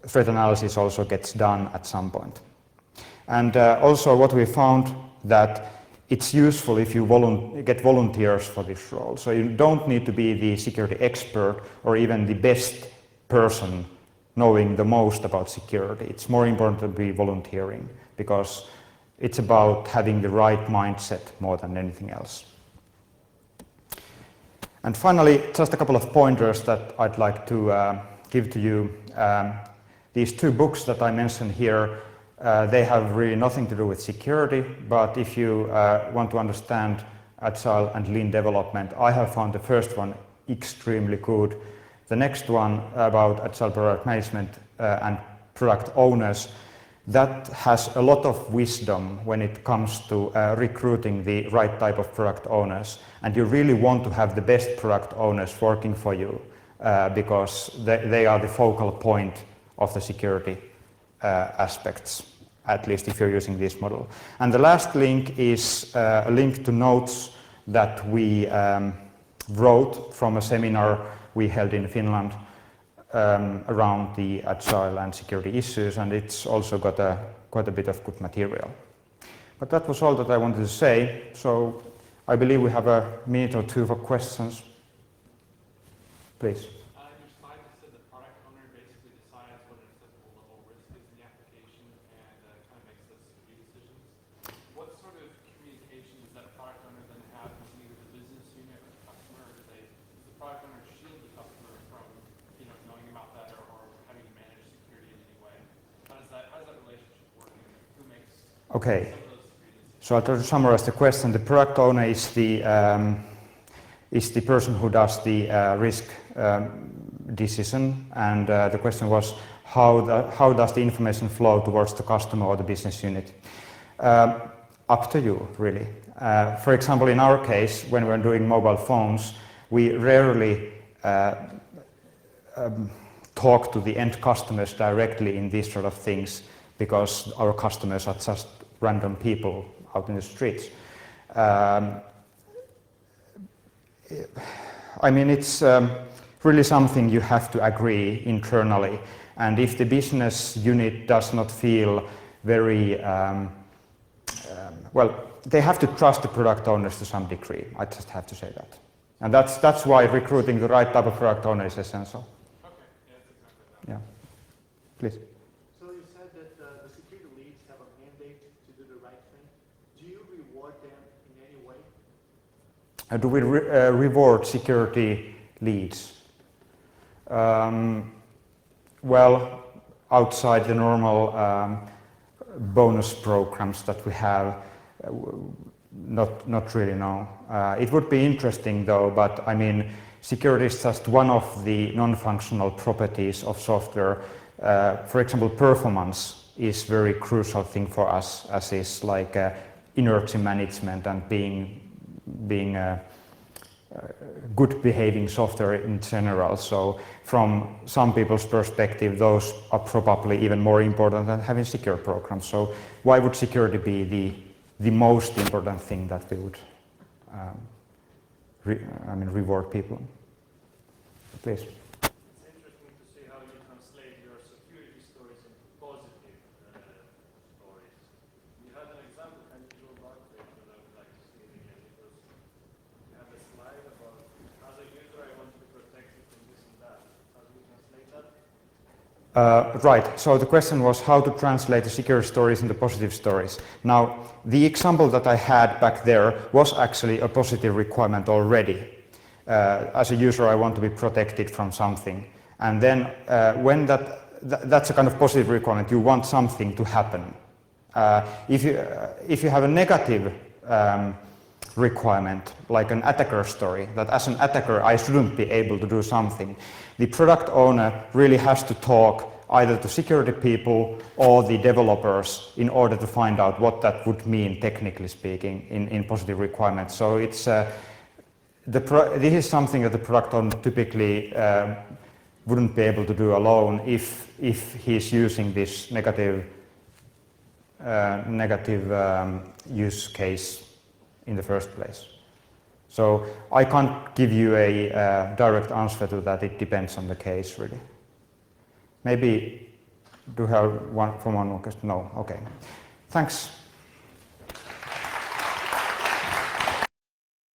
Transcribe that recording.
threat analysis also gets done at some point. And also what we found that it's useful if you get volunteers for this role. So you don't need to be the security expert or even the best person knowing the most about security. It's more important to be volunteering because it's about having the right mindset more than anything else. And finally, just a couple of pointers that I'd like to give to you. These two books that I mentioned here, they have really nothing to do with security, but if you want to understand Agile and Lean development, I have found the first one extremely good. The next one about Agile product management and product owners, that has a lot of wisdom when it comes to recruiting the right type of product owners. And you really want to have the best product owners working for you because they are the focal point of the security aspects, at least if you're using this model. And the last link is a link to notes that we wrote from a seminar we held in Finland around the Agile and security issues, and it's also got quite a bit of good material. But that was all that I wanted to say, so I believe we have a minute or two for questions. Please. Okay, so I'll try to summarize the question. The product owner is the person who does the risk decision, and the question was how does the information flow towards the customer or the business unit? Up to you, really. For example, in our case, when we're doing mobile phones, we rarely talk to the end customers directly in these sort of things because our customers are just random people out in the streets. I mean, it's really something you have to agree internally. And if the business unit does not feel very, well, they have to trust the product owners to some degree. I just have to say that. And that's why recruiting the right type of product owner is essential. Okay, yeah, that's exactly that. Yeah, please. So you said that the security leads have a mandate to do the right thing. Do you reward them in any way? Do we reward security leads? Well, outside the normal bonus programs that we have, not really, no. It would be interesting though, but I mean, security is just one of the non-functional properties of software. For example, performance is very crucial thing for us, as is like inertia management and being good behaving software in general. So from some people's perspective, those are probably even more important than having secure programs. So why would security be the most important thing that we would reward people? Please. It's interesting to see how you translate your security stories into positive stories. You had an example, can you go back to it, that I would like to see it again, because you have a slide about, as a user I want to be protected from this and that. How do you translate that? Right, so the question was how to translate the security stories into positive stories. Now, the example that I had back there was actually a positive requirement already. As a user, I want to be protected from something. And then when that's a kind of positive requirement, you want something to happen. If you have a negative requirement, like an attacker story, that as an attacker I shouldn't be able to do something, the product owner really has to talk either to security people or the developers in order to find out what that would mean, technically speaking, in positive requirements. So it's this is something that the product owner typically wouldn't be able to do alone if he's using this negative use case in the first place. So I can't give you a direct answer to that. It depends on the case, really. Maybe Do you have one from one question? No. Okay. Thanks.